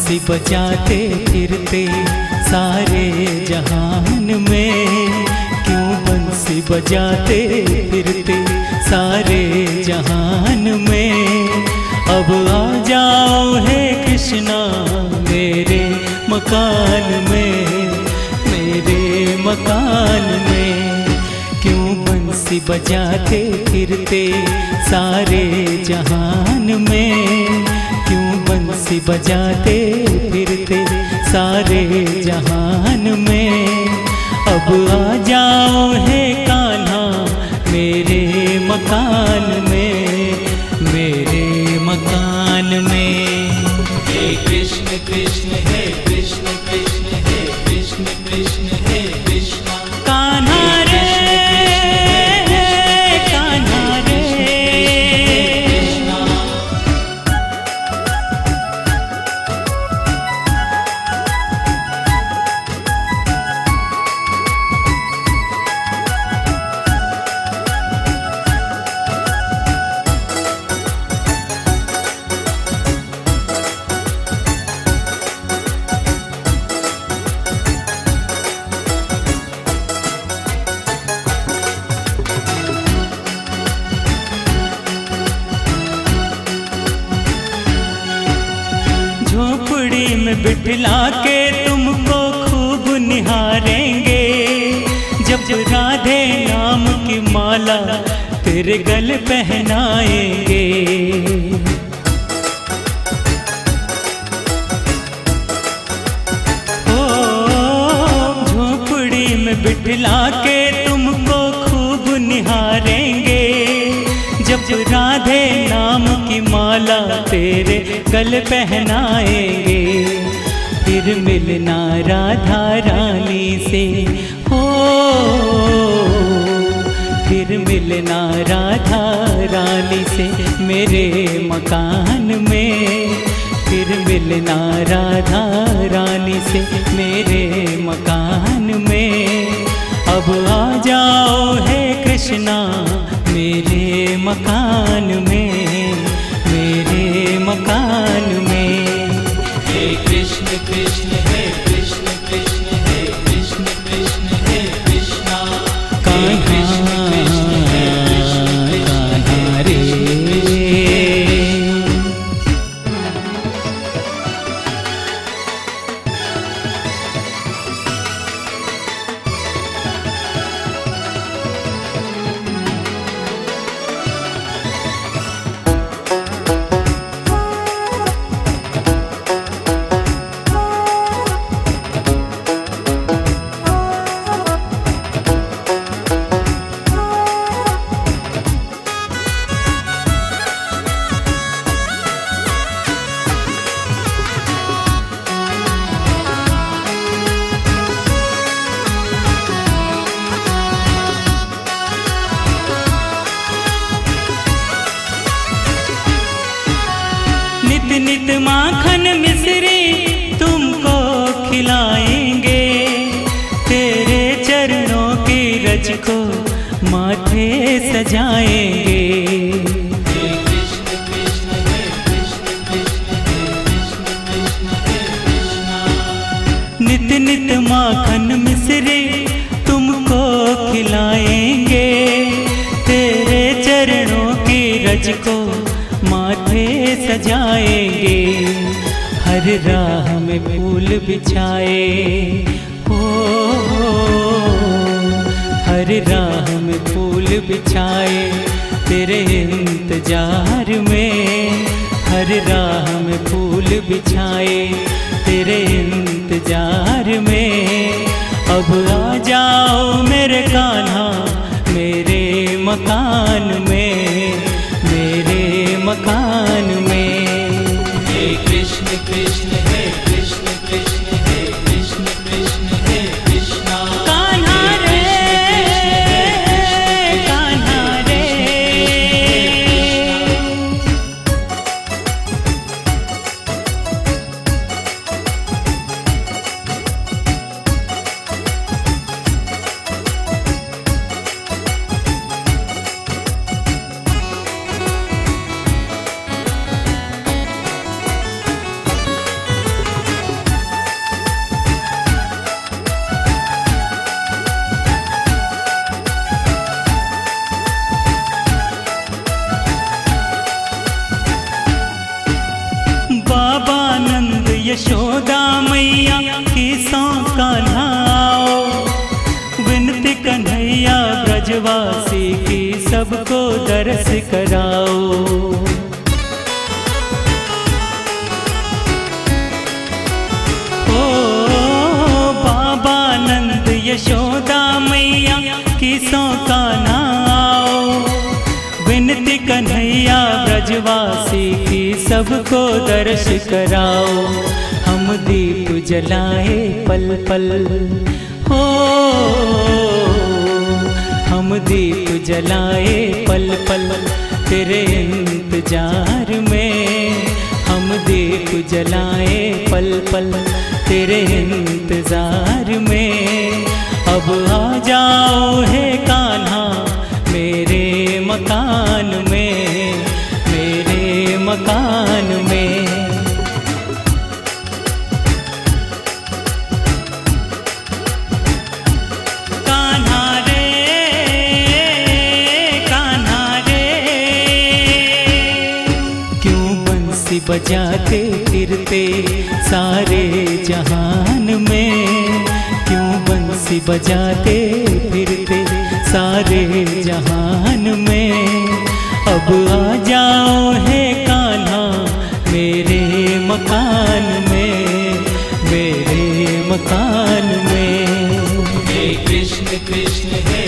बंसी बजाते फिरते सारे जहान में, क्यों बंसी बजाते फिरते सारे जहान में। अब आ जाओ हे कृष्णा मेरे मकान में, मेरे मकान में। क्यों बंसी बजाते फिरते सारे जहान में, क्यों बंसी बजाते फिरते सारे जहान में। अब आ जाओ हे कान्हा मेरे मकान में, मेरे मकान में। हे कृष्ण कृष्ण हे कृष्ण कृष्ण हे कृष्ण कृष्ण हे कृष्णा। कान्हा रे कान्हा रे। झोपड़ी में बिठला के तुमको खूब निहारेंगे, जब राधे नाम की माला तेरे गले पहनाएंगे। ओ झोपड़ी में बिठला के तुमको खूब निहारेंगे, जब राधे नाम की माला तेरे गले पहनाएंगे। फिर मिलना राधा रानी से हो, फिर मिलना राधा रानी से मेरे मकान में, फिर मिलना राधा रानी से मेरे मकान में। अब आ जाओ हे कृष्णा मेरे मकान में, मेरे मकान में। हे कृष्ण कृष्ण हे कृष्ण कृष्ण हे कृष्ण कृष्ण हे कृष्णा। कान्हा कान्हा रे। नित नित माखन मिश्री तुमको खिलाएंगे, तेरे चरणों की रज को माथे सजाएंगे। हे कृष्ण कृष्ण हे कृष्ण कृष्ण हे कृष्ण कृष्ण हे कृष्णा। नित नित माखन मिश्री तुमको खिलाएंगे, तेरे चरणों की रज को माथे सजाएंगे। हर राह में फूल बिछाए हो, हर राह में फूल बिछाए तेरे इंतजार में, हर राह में फूल बिछाए तेरे इंतजार में। अब आ जाओ मेरे कान्हा मेरे मकान में, मेरे मकान में। हे कृष्ण कृष्ण हे कृष्ण कृष्ण हे कृष्ण कृष्ण हे कृष्णा। कान्हा रे कान्हा रे। यशोदा मैया किसों का नाओ, विनती कन्हैया ब्रजवासी की सबको दर्श कराओ। यशोदा मैया किसों का नाओ, विनती कन्हैया ब्रजवासी की सबको दर्श कराओ। हम दीप जलाए पल पल हो, हम दीप जलाए पल पल तेरे इंतजार में, हम दीप जलाए पल पल तेरे इंतजार में। अब आ जाओ हे कान्हा मेरे मकान में, मेरे मकान में। कान्हा रे कान्हा रे, क्यों बंसी बजाते फिरते सारे जहान में, क्यों बंसी बजाते फिरते सारे जहान में। अब आ जाओ हे कान्हा मेरे मकान में, मेरे मकान में। हे कृष्ण कृष्ण हे